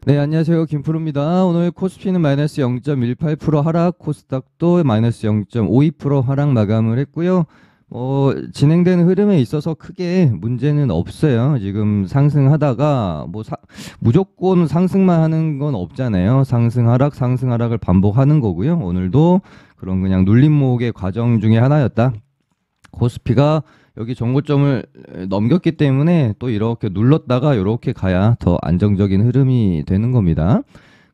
네, 안녕하세요. 김프로입니다. 오늘 코스피는 마이너스 0.18% 하락, 코스닥도 마이너스 0.52% 하락 마감을 했고요. 진행되는 흐름에 있어서 크게 문제는 없어요. 지금 상승하다가 무조건 상승만 하는 건 없잖아요. 상승 하락, 상승 하락을 반복하는 거고요. 오늘도 그런 그냥 눌림목의 과정 중에 하나였다. 코스피가 여기 정고점을 넘겼기 때문에 또 이렇게 눌렀다가 이렇게 가야 더 안정적인 흐름이 되는 겁니다.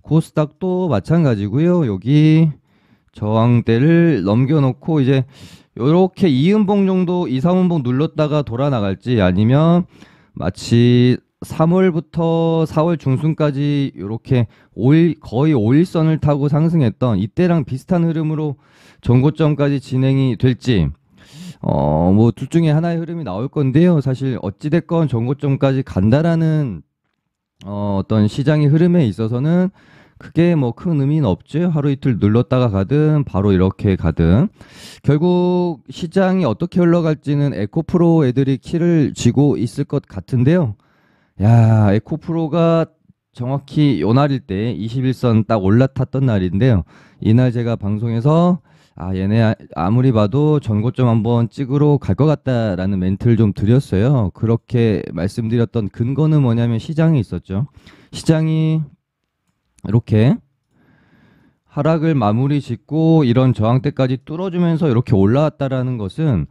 코스닥도 마찬가지고요. 여기 저항대를 넘겨놓고 이제 이렇게 2음봉 정도, 2, 3음봉 눌렀다가 돌아 나갈지 아니면 마치 3월부터 4월 중순까지 이렇게 5일, 거의 5일선을 타고 상승했던 이때랑 비슷한 흐름으로 전고점까지 진행이 될지 둘 중에 하나의 흐름이 나올 건데요. 사실 어찌됐건 전고점까지 간다라는 어떤 시장의 흐름에 있어서는 크게 뭐 큰 의미는 없죠. 하루 이틀 눌렀다가 가든 바로 이렇게 가든 결국 시장이 어떻게 흘러갈지는 에코프로 애들이 키를 쥐고 있을 것 같은데요. 야, 에코프로가 정확히 요 날일 때 21선 딱 올라탔던 날인데요. 이날 제가 방송에서 얘네 아무리 봐도 전고점 한번 찍으러 갈 것 같다라는 멘트를 좀 드렸어요. 그렇게 말씀드렸던 근거는 뭐냐면 시장에 있었죠. 시장이 이렇게 하락을 마무리 짓고 이런 저항대까지 뚫어주면서 이렇게 올라왔다라는 것은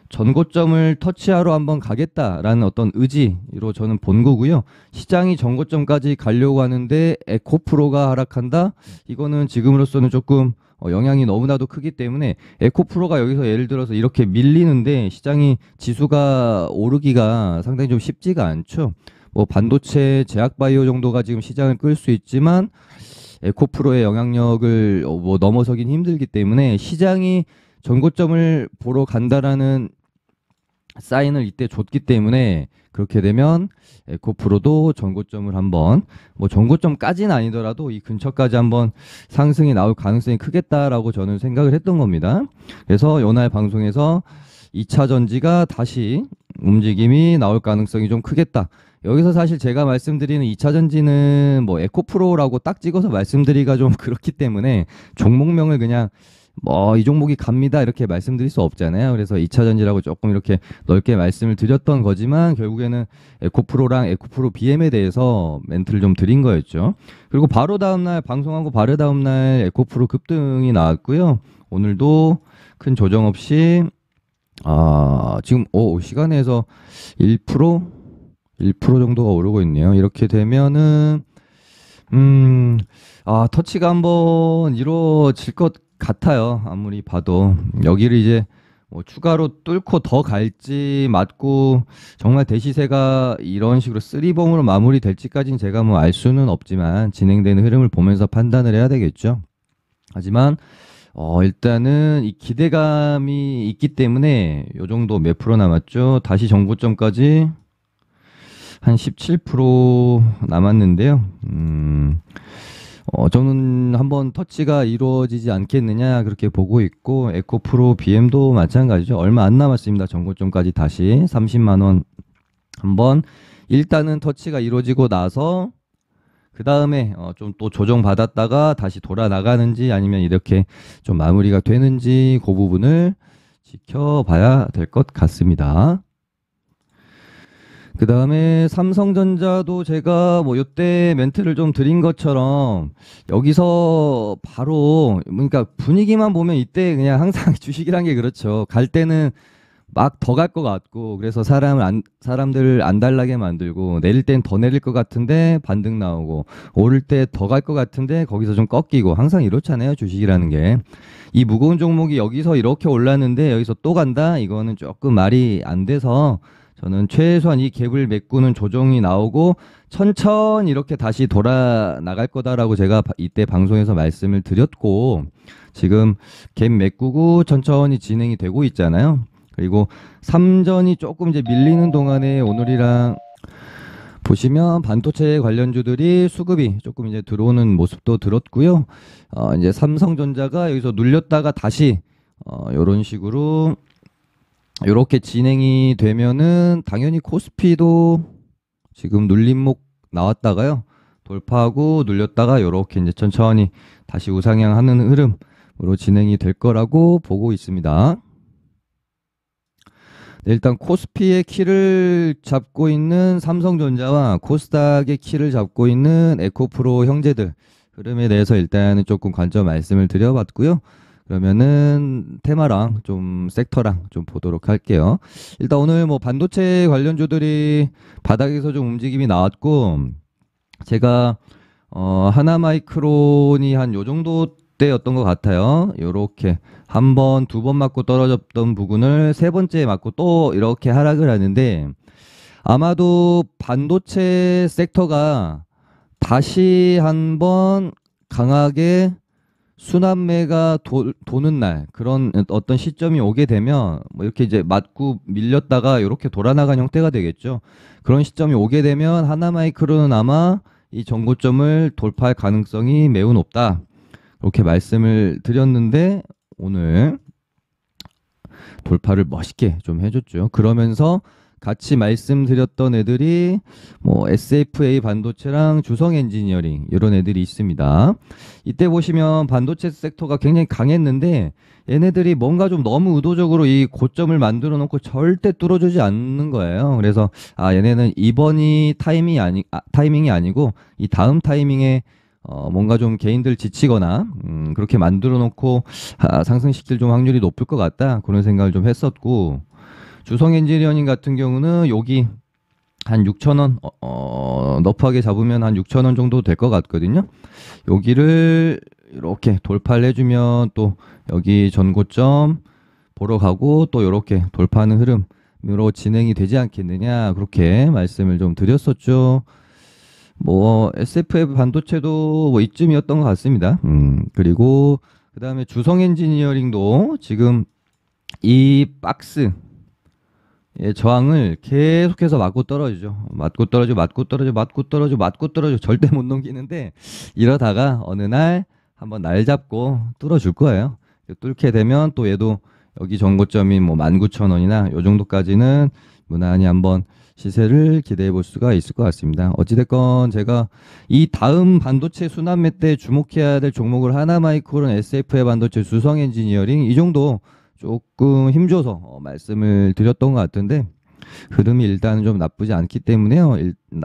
전고점을 터치하러 한번 가겠다라는 어떤 의지로 저는 본 거고요. 시장이 전고점까지 가려고 하는데 에코프로가 하락한다? 이거는 지금으로서는 조금 영향이 너무나도 크기 때문에 에코프로가 여기서 예를 들어서 이렇게 밀리는데 시장이 지수가 오르기가 상당히 좀 쉽지가 않죠. 뭐 반도체, 제약바이오 정도가 지금 시장을 끌 수 있지만 에코프로의 영향력을 넘어서긴 힘들기 때문에 시장이 전고점을 보러 간다라는 사인을 이때 줬기 때문에 그렇게 되면 에코프로도 전고점을 한번 전고점까지는 아니더라도 이 근처까지 한번 상승이 나올 가능성이 크겠다라고 저는 생각을 했던 겁니다. 그래서 요날 방송에서 2차 전지가 다시 움직임이 나올 가능성이 좀 크겠다. 여기서 사실 제가 말씀드리는 2차 전지는 뭐 에코프로라고 딱 찍어서 말씀드리기가 좀 그렇기 때문에 종목명을 그냥 이 종목이 갑니다 이렇게 말씀드릴 수 없잖아요. 그래서 2차 전지라고 조금 이렇게 넓게 말씀을 드렸던 거지만 결국에는 에코프로랑 에코프로 BM에 대해서 멘트를 좀 드린 거였죠. 그리고 바로 다음날 방송하고 바로 다음날 에코프로 급등이 나왔고요. 오늘도 큰 조정 없이 지금 시간에서 1% 1% 정도가 오르고 있네요. 이렇게 되면은 터치가 한번 이루어질 것 같아요. 아무리 봐도 여기를 이제 추가로 뚫고 더 갈지 맞고 정말 대시세가 이런 식으로 쓰리봉으로 마무리될지까지는 제가 뭐 알 수는 없지만 진행되는 흐름을 보면서 판단을 해야 되겠죠. 하지만 일단은 이 기대감이 있기 때문에 요 정도 몇 프로 남았죠. 다시 정고점까지 한 17% 남았는데요. 저는 한번 터치가 이루어지지 않겠느냐 그렇게 보고 있고 에코프로 BM도 마찬가지죠. 얼마 안 남았습니다. 정고점까지 다시 30만 원 한번 일단은 터치가 이루어지고 나서 그 다음에 좀 또 조정 받았다가 다시 돌아 나가는지 아니면 이렇게 좀 마무리가 되는지 그 부분을 지켜봐야 될 것 같습니다. 그 다음에 삼성전자도 제가 요때 멘트를 좀 드린 것처럼 여기서 바로 그러니까 분위기만 보면 이때 그냥 항상 주식이란 게 그렇죠. 갈 때는 막 더 갈 것 같고 그래서 사람들을 안달나게 만들고 내릴 땐 더 내릴 것 같은데 반등 나오고 오를 때 더 갈 것 같은데 거기서 좀 꺾이고 항상 이렇잖아요. 주식이라는 게. 이 무거운 종목이 여기서 이렇게 올랐는데 여기서 또 간다? 이거는 조금 말이 안 돼서 저는 최소한 이 갭을 메꾸는 조정이 나오고 천천히 이렇게 다시 돌아 나갈 거다라고 제가 이때 방송에서 말씀을 드렸고 지금 갭 메꾸고 천천히 진행이 되고 있잖아요. 그리고 삼전이 조금 이제 밀리는 동안에 오늘이랑 보시면 반도체 관련주들이 수급이 조금 이제 들어오는 모습도 들었고요. 이제 삼성전자가 여기서 눌렸다가 다시 이런 식으로 이렇게 진행이 되면은 당연히 코스피도 지금 눌림목 나왔다가요. 돌파하고 눌렸다가 요렇게 이제 천천히 다시 우상향하는 흐름으로 진행이 될 거라고 보고 있습니다. 네, 일단 코스피의 키를 잡고 있는 삼성전자와 코스닥의 키를 잡고 있는 에코프로 형제들 흐름에 대해서 일단은 조금 관점 말씀을 드려봤고요. 그러면은 테마랑 좀 섹터랑 좀 보도록 할게요. 일단 오늘 뭐 반도체 관련주들이 바닥에서 좀 움직임이 나왔고, 제가 하나마이크론이 한 요 정도 때였던 것 같아요. 요렇게 한 번, 두 번 맞고 떨어졌던 부분을 세 번째 맞고 또 이렇게 하락을 하는데, 아마도 반도체 섹터가 다시 한번 강하게 순환매가 도는 날, 그런 어떤 시점이 오게 되면 뭐 이렇게 이제 맞고 밀렸다가 이렇게 돌아나간 형태가 되겠죠. 그런 시점이 오게 되면 하나마이크론은 아마 이 전고점을 돌파할 가능성이 매우 높다, 그렇게 말씀을 드렸는데 오늘 돌파를 멋있게 좀 해줬죠. 그러면서 같이 말씀드렸던 애들이 뭐 SFA 반도체랑 주성 엔지니어링 이런 애들이 있습니다. 이때 보시면 반도체 섹터가 굉장히 강했는데 얘네들이 뭔가 좀 너무 의도적으로 이 고점을 만들어 놓고 절대 뚫어주지 않는 거예요. 그래서 얘네는 이번이 타이밍이 아니고 이 다음 타이밍에 뭔가 좀 개인들 지치거나 그렇게 만들어 놓고 상승시킬 좀 확률이 높을 것 같다, 그런 생각을 좀 했었고, 주성 엔지니어링 같은 경우는 여기 한 6,000원 너프하게 잡으면 한 6,000원 정도 될 것 같거든요. 여기를 이렇게 돌파를 해주면 또 여기 전고점 보러 가고 또 이렇게 돌파하는 흐름으로 진행이 되지 않겠느냐, 그렇게 말씀을 좀 드렸었죠. 뭐 SFF 반도체도 뭐 이쯤이었던 것 같습니다. 그리고 그 다음에 주성 엔지니어링도 지금 이 박스 저항을 계속해서 맞고 떨어지죠. 맞고 떨어져, 맞고 떨어져, 맞고 떨어져, 맞고 떨어져, 절대 못 넘기는데 이러다가 어느 날 한번 날 잡고 뚫어줄 거예요. 뚫게 되면 또 얘도 여기 전고점인 뭐 19,000원이나 요 정도까지는 무난히 한번 시세를 기대해 볼 수가 있을 것 같습니다. 어찌됐건 제가 이 다음 반도체 순환매 때 주목해야 될 종목을 하나마이크론, SFA 반도체, 주성 엔지니어링 이 정도 조금 힘줘서 말씀을 드렸던 것 같은데, 흐름이 일단은 좀 나쁘지 않기 때문에요.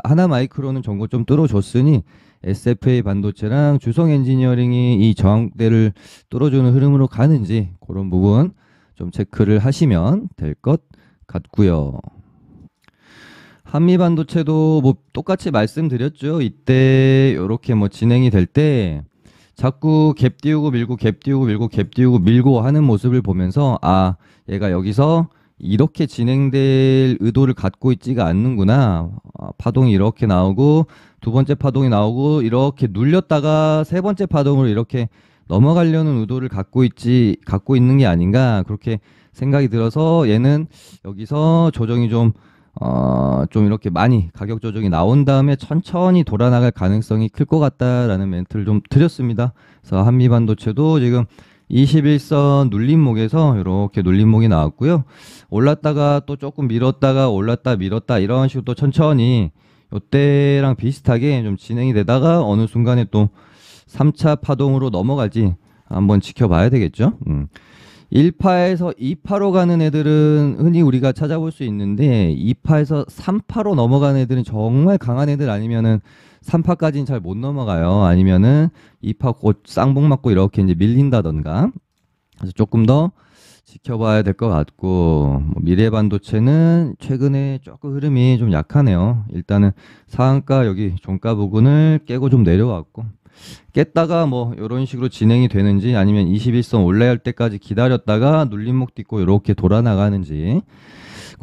하나마이크론은 전고점 뚫어줬으니 SFA 반도체랑 주성 엔지니어링이 이 저항대를 뚫어주는 흐름으로 가는지 그런 부분 좀 체크를 하시면 될 것 같고요. 한미 반도체도 뭐 똑같이 말씀드렸죠. 이때 이렇게 뭐 진행이 될 때 자꾸 갭 띄우고 밀고 갭 띄우고 밀고 갭 띄우고 밀고 하는 모습을 보면서 얘가 여기서 이렇게 진행될 의도를 갖고 있지가 않는구나. 파동이 이렇게 나오고 두 번째 파동이 나오고 이렇게 눌렸다가 세 번째 파동으로 이렇게 넘어가려는 의도를 갖고 있는 게 아닌가, 그렇게 생각이 들어서 얘는 여기서 조정이 좀 이렇게 많이 가격 조정이 나온 다음에 천천히 돌아나갈 가능성이 클 것 같다라는 멘트를 좀 드렸습니다. 그래서 한미반도체도 지금 21선 눌림목에서 이렇게 눌림목이 나왔고요. 올랐다가 또 조금 밀었다가 올랐다 밀었다 이런 식으로 또 천천히 이때랑 비슷하게 좀 진행이 되다가 어느 순간에 또 3차 파동으로 넘어갈지 한번 지켜봐야 되겠죠. 1파에서 2파로 가는 애들은 흔히 우리가 찾아볼 수 있는데 2파에서 3파로 넘어가는 애들은 정말 강한 애들 아니면은 3파까지는 잘 못 넘어가요. 아니면은 2파 곧 쌍봉 맞고 이렇게 이제 밀린다던가. 그래서 조금 더 지켜봐야 될 것 같고, 뭐 미래반도체는 최근에 조금 흐름이 좀 약하네요. 일단은 상한가 여기 종가 부근을 깨고 좀 내려왔고, 깼다가 뭐 이런 식으로 진행이 되는지 아니면 21선 올라갈 때까지 기다렸다가 눌림목 딛고 이렇게 돌아 나가는지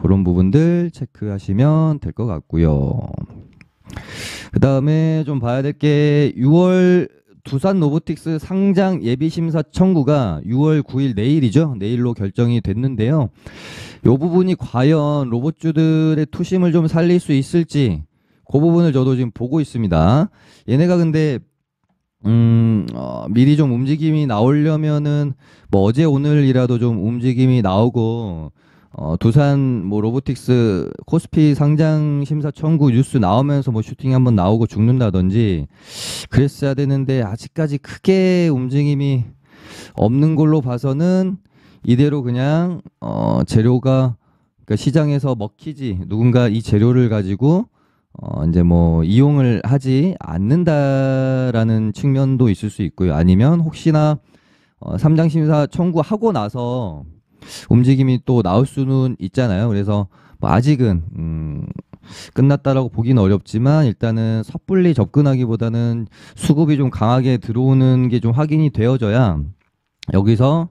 그런 부분들 체크하시면 될 것 같고요. 그 다음에 좀 봐야 될 게 6월 두산 로보틱스 상장 예비 심사 청구가 6월 9일 내일이죠. 내일로 결정이 됐는데요. 이 부분이 과연 로봇주들의 투심을 좀 살릴 수 있을지 그 부분을 저도 지금 보고 있습니다. 얘네가 근데 미리 좀 움직임이 나오려면은 뭐 어제 오늘이라도 좀 움직임이 나오고 두산 뭐 로보틱스 코스피 상장 심사 청구 뉴스 나오면서 뭐 슈팅 한번 나오고 죽는다든지 그랬어야 되는데 아직까지 크게 움직임이 없는 걸로 봐서는 이대로 그냥 재료가 그러니까 시장에서 먹히지 누군가 이 재료를 가지고 이제 뭐 이용을 하지 않는다라는 측면도 있을 수 있고요. 아니면 혹시나 삼장 심사 청구하고 나서 움직임이 또 나올 수는 있잖아요. 그래서 뭐 아직은 끝났다라고 보기는 어렵지만 일단은 섣불리 접근하기보다는 수급이 좀 강하게 들어오는 게 좀 확인이 되어져야 여기서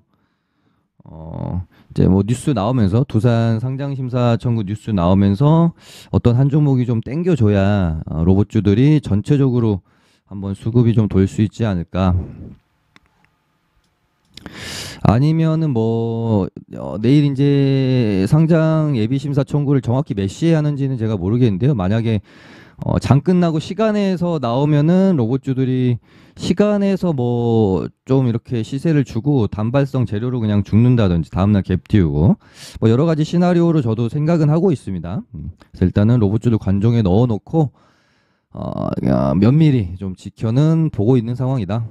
이제 뭐 뉴스 나오면서 두산 상장 심사 청구 뉴스 나오면서 어떤 한 종목이 좀 땡겨줘야 로봇주들이 전체적으로 한번 수급이 좀 돌 수 있지 않을까. 아니면은 뭐 내일 이제 상장 예비 심사 청구를 정확히 몇 시에 하는지는 제가 모르겠는데요. 만약에 장 끝나고 시간에서 나오면은 로봇주들이 시간에서 뭐 좀 이렇게 시세를 주고 단발성 재료로 그냥 죽는다든지 다음날 갭 띄우고 뭐 여러 가지 시나리오로 저도 생각은 하고 있습니다. 그래서 일단은 로봇주들 관종에 넣어놓고 그냥 면밀히 좀 지켜는 보고 있는 상황이다.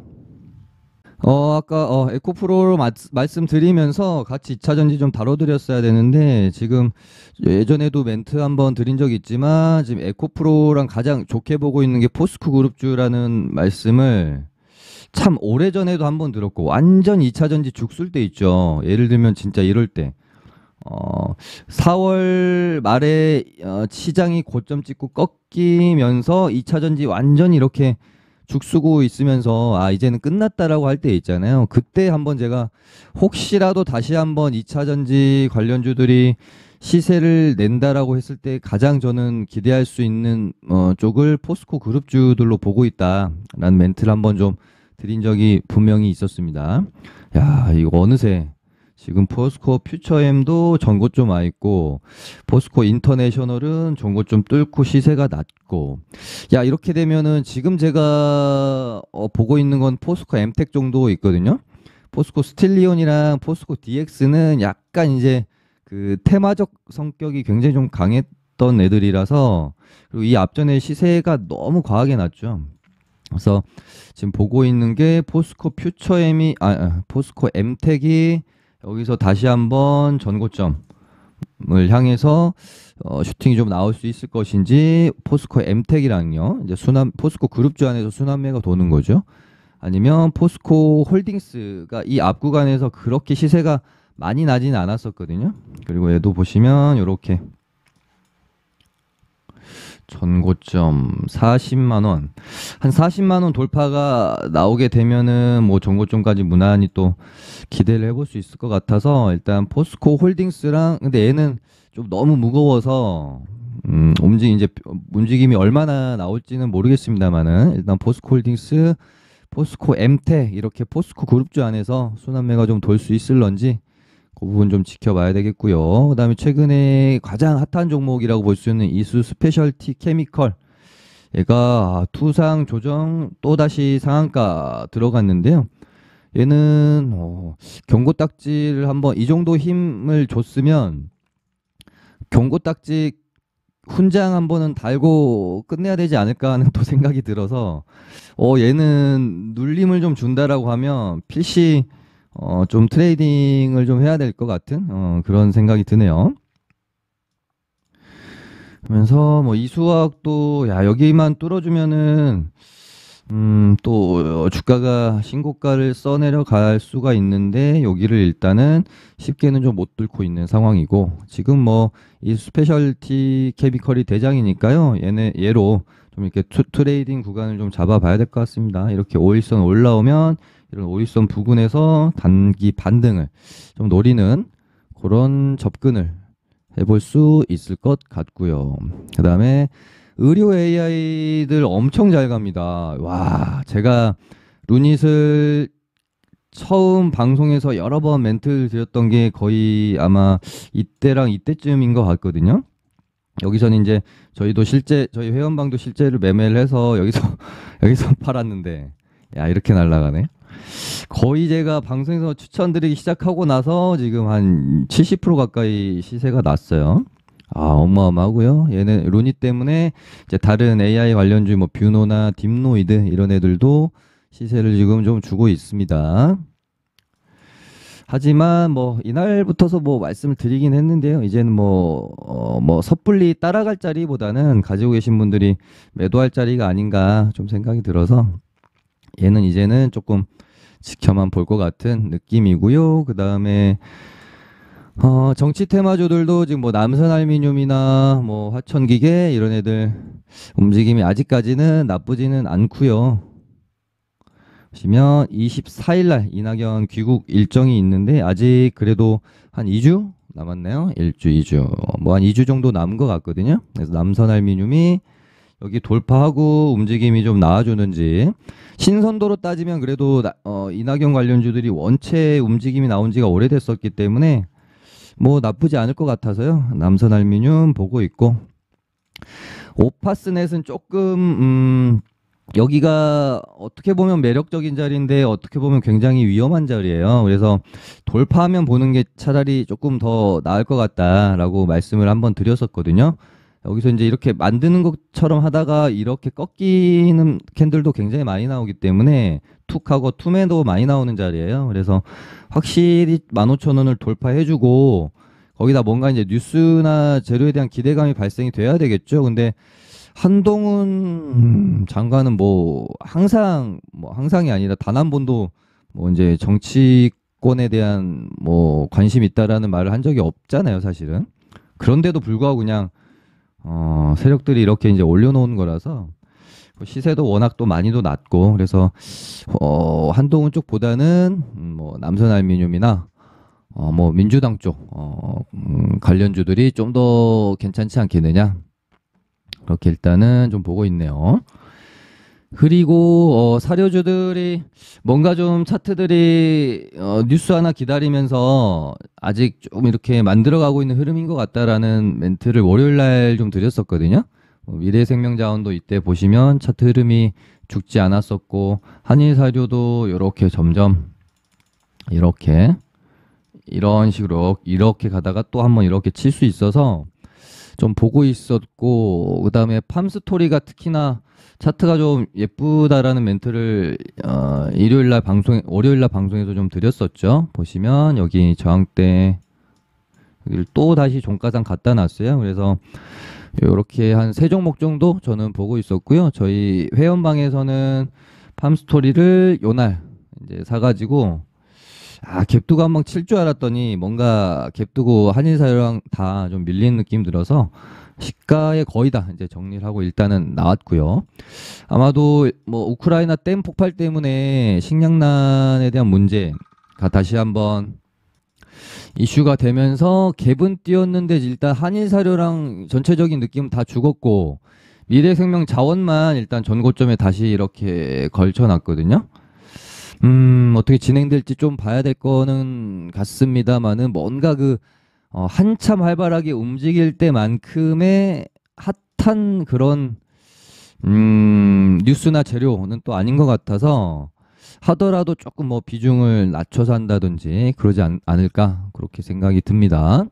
아까 에코프로 말씀드리면서 같이 2차전지 좀 다뤄드렸어야 되는데 지금 예전에도 멘트 한번 드린 적이 있지만 지금 에코프로랑 가장 좋게 보고 있는 게 포스코 그룹주라는 말씀을 참 오래전에도 한번 들었고 완전 2차전지 죽술 때 있죠. 예를 들면 진짜 이럴 때 4월 말에 시장이 고점 찍고 꺾이면서 2차전지 완전히 이렇게 죽쓰고 있으면서 이제는 끝났다라고 할 때 있잖아요. 그때 한번 제가 혹시라도 다시 한번 2차전지 관련주들이 시세를 낸다라고 했을 때 가장 저는 기대할 수 있는 쪽을 포스코 그룹주들로 보고 있다라는 멘트를 한번 좀 드린 적이 분명히 있었습니다. 야, 이거 어느새 지금 포스코 퓨처엠도 전고점 와 있고 포스코 인터내셔널은 전고점 뚫고 시세가 낮고 야 이렇게 되면은 지금 제가 보고 있는 건 포스코 엠텍 정도 있거든요. 포스코 스틸리온이랑 포스코 DX는 약간 이제 그 테마적 성격이 굉장히 좀 강했던 애들이라서 그리고 이 앞전에 시세가 너무 과하게 났죠. 그래서 지금 보고 있는 게 포스코 퓨처엠이 포스코 엠텍이 여기서 다시 한번 전고점을 향해서 슈팅이 좀 나올 수 있을 것인지 포스코 엠텍이랑요 이제 포스코 그룹주 안에서 순환매가 도는 거죠. 아니면 포스코 홀딩스가 이 앞 구간에서 그렇게 시세가 많이 나지는 않았었거든요. 그리고 얘도 보시면 이렇게 전고점 40만 원. 한 40만 원 돌파가 나오게 되면은 뭐 전고점까지 무난히 또 기대를 해볼 수 있을 것 같아서 일단 포스코 홀딩스랑 근데 얘는 좀 너무 무거워서 움직임이 얼마나 나올지는 모르겠습니다만은 일단 포스코 홀딩스, 포스코 엠텍 이렇게 포스코 그룹주 안에서 순환매가 좀 돌 수 있을런지 그 부분 좀 지켜봐야 되겠고요. 그다음에 최근에 가장 핫한 종목이라고 볼 수 있는 이수 스페셜티 케미컬 얘가 투상 조정 또다시 상한가 들어갔는데요. 얘는 경고 딱지를 한번 이 정도 힘을 줬으면 경고 딱지 훈장 한 번은 달고 끝내야 되지 않을까 하는 또 생각이 들어서 얘는 눌림을 좀 준다라고 하면 필시 좀 트레이딩을 좀 해야 될 것 같은 그런 생각이 드네요. 그러면서 뭐 이수학도 여기만 뚫어주면은 또 주가가 신고가를 써내려 갈 수가 있는데 여기를 일단은 쉽게는 좀 못 뚫고 있는 상황이고 지금 뭐 이 스페셜티 케미컬이 대장이니까요. 얘로 좀 이렇게 트레이딩 구간을 좀 잡아봐야 될 것 같습니다. 이렇게 5일선 올라오면 이런 5일선 부근에서 단기 반등을 좀 노리는 그런 접근을 해볼 수 있을 것 같고요. 그 다음에 의료 AI들 엄청 잘 갑니다. 와, 제가 루닛을 처음 방송에서 여러 번 멘트를 드렸던 게 거의 아마 이때랑 이때쯤인 것 같거든요. 여기서는 이제 저희 회원방도 실제로 매매를 해서 여기서 팔았는데 야 이렇게 날아가네. 거의 제가 방송에서 추천드리기 시작하고 나서 지금 한 70% 가까이 시세가 났어요. 아, 어마어마하고요. 얘는 루니 때문에 이제 다른 AI 관련주 뭐 뷰노나 딥노이드 이런 애들도 시세를 지금 좀 주고 있습니다. 하지만 뭐 이날부터서 뭐 말씀을 드리긴 했는데요. 이제는 뭐 섣불리 따라갈 자리보다는 가지고 계신 분들이 매도할 자리가 아닌가 좀 생각이 들어서 얘는 이제는 조금 지켜만 볼 것 같은 느낌이고요. 그 다음에 정치 테마주들도 지금 뭐 남선알미늄이나 뭐 화천기계 이런 애들 움직임이 아직까지는 나쁘지는 않고요. 보시면 24일 날 이낙연 귀국 일정이 있는데 아직 그래도 한 2주 남았나요? 1주, 2주. 뭐 한 2주 정도 남은 것 같거든요. 그래서 남선알미늄이 여기 돌파하고 움직임이 좀 나와주는지 신선도로 따지면 그래도 이낙연 관련주들이 원체 움직임이 나온 지가 오래됐었기 때문에 뭐 나쁘지 않을 것 같아서요. 남선알미늄 보고 있고 오파스넷은 조금 여기가 어떻게 보면 매력적인 자리인데 어떻게 보면 굉장히 위험한 자리예요. 그래서 돌파하면 보는 게 차라리 조금 더 나을 것 같다라고 말씀을 한번 드렸었거든요. 여기서 이제 이렇게 만드는 것처럼 하다가 이렇게 꺾이는 캔들도 굉장히 많이 나오기 때문에 툭하고 투매도 많이 나오는 자리예요. 그래서 확실히 15,000원을 돌파해주고 거기다 뭔가 이제 뉴스나 재료에 대한 기대감이 발생이 돼야 되겠죠. 근데 한동훈 장관은 뭐 항상이 아니라 단 한 번도 뭐 이제 정치권에 대한 뭐 관심이 있다라는 말을 한 적이 없잖아요, 사실은. 그런데도 불구하고 그냥 세력들이 이렇게 이제 올려놓은 거라서 시세도 워낙 또 많이도 낮고 그래서 한동훈 쪽보다는 뭐 남선알미늄이나 뭐 민주당 쪽 관련주들이 좀 더 괜찮지 않겠느냐 그렇게 일단은 좀 보고 있네요. 그리고 사료주들이 뭔가 좀 차트들이 뉴스 하나 기다리면서 아직 좀 이렇게 만들어가고 있는 흐름인 것 같다라는 멘트를 월요일 날 좀 드렸었거든요. 미래생명자원도 이때 보시면 차트 흐름이 죽지 않았었고 한일사료도 이렇게 점점 이렇게 이런 식으로 이렇게 가다가 또 한번 이렇게 칠 수 있어서 좀 보고 있었고 그 다음에 팜스토리가 특히나 차트가 좀 예쁘다라는 멘트를 월요일날 방송에서 좀 드렸었죠. 보시면 여기 저항대 여기를 또 다시 종가상 갖다 놨어요. 그래서 이렇게 한 세 종목 정도 저는 보고 있었고요. 저희 회원방에서는 팜스토리를 요날 이제 사가지고 갭두고 한번 칠 줄 알았더니 뭔가 갭두고 한일사료랑 다 좀 밀리는 느낌 들어서 시가에 거의 다 이제 정리를 하고 일단은 나왔고요. 아마도 뭐 우크라이나 댐 폭발 때문에 식량난에 대한 문제가 다시 한번 이슈가 되면서 갭은 뛰었는데 일단 한일사료랑 전체적인 느낌은 다 죽었고 미래생명 자원만 일단 전고점에 다시 이렇게 걸쳐놨거든요. 어떻게 진행될지 좀 봐야 될 거는 같습니다만은 뭔가 한참 활발하게 움직일 때만큼의 핫한 그런 뉴스나 재료는 또 아닌 것 같아서 하더라도 조금 뭐 비중을 낮춰서 한다든지 그러지 않을까 그렇게 생각이 듭니다.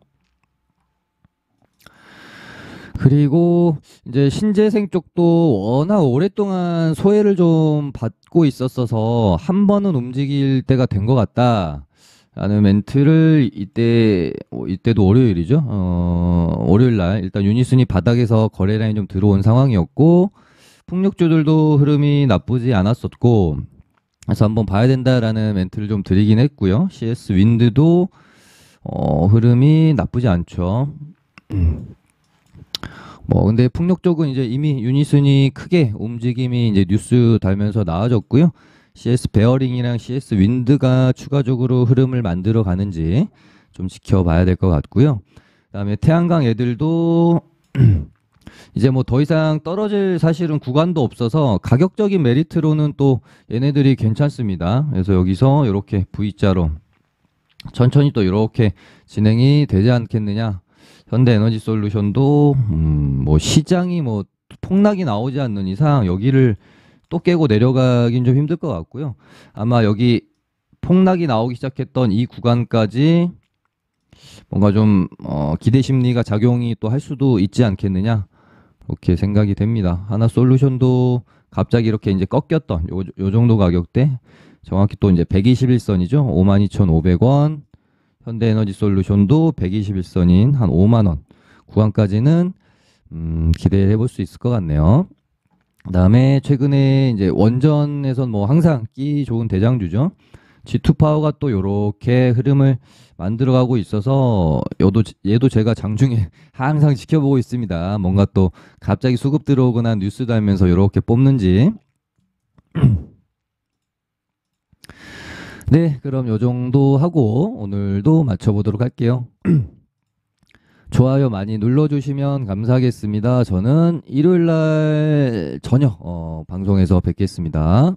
그리고 이제 신재생 쪽도 워낙 오랫동안 소외를 좀 받고 있었어서 한 번은 움직일 때가 된 것 같다. 라는 멘트를 이때도 월요일이죠. 월요일 날 일단 유니슨이 바닥에서 거래 라인 좀 들어온 상황이었고 풍력주들도 흐름이 나쁘지 않았었고 그래서 한번 봐야 된다라는 멘트를 좀 드리긴 했고요. CS 윈드도 흐름이 나쁘지 않죠. 뭐 근데 풍력 쪽은 이제 이미 유니슨이 크게 움직임이 이제 뉴스 달면서 나아졌고요. CS 베어링이랑 CS 윈드가 추가적으로 흐름을 만들어 가는지 좀 지켜봐야 될 것 같고요. 그다음에 태양광 애들도 이제 뭐 더 이상 떨어질 사실은 구간도 없어서 가격적인 메리트로는 또 얘네들이 괜찮습니다. 그래서 여기서 이렇게 V자로 천천히 또 이렇게 진행이 되지 않겠느냐. 현대에너지솔루션도 뭐 시장이 뭐 폭락이 나오지 않는 이상 여기를 또 깨고 내려가긴 좀 힘들 것 같고요. 아마 여기 폭락이 나오기 시작했던 이 구간까지 뭔가 좀 기대 심리가 작용이 또 할 수도 있지 않겠느냐, 그렇게 생각이 됩니다. 하나솔루션도 갑자기 이렇게 이제 꺾였던 요 정도 가격대, 정확히 또 이제 121선이죠. 52,500원. 현대에너지솔루션도 121선인 한 5만 원 구간까지는 기대해 볼 수 있을 것 같네요. 그다음에 최근에 이제 원전에선 뭐 항상 끼 좋은 대장주죠. G2 파워가 또 요렇게 흐름을 만들어가고 있어서 얘도 제가 장중에 항상 지켜보고 있습니다. 뭔가 또 갑자기 수급 들어오거나 뉴스 달면서 요렇게 뽑는지. 네, 그럼 요 정도 하고 오늘도 마쳐보도록 할게요. 좋아요 많이 눌러주시면 감사하겠습니다. 저는 일요일날 저녁 방송에서 뵙겠습니다.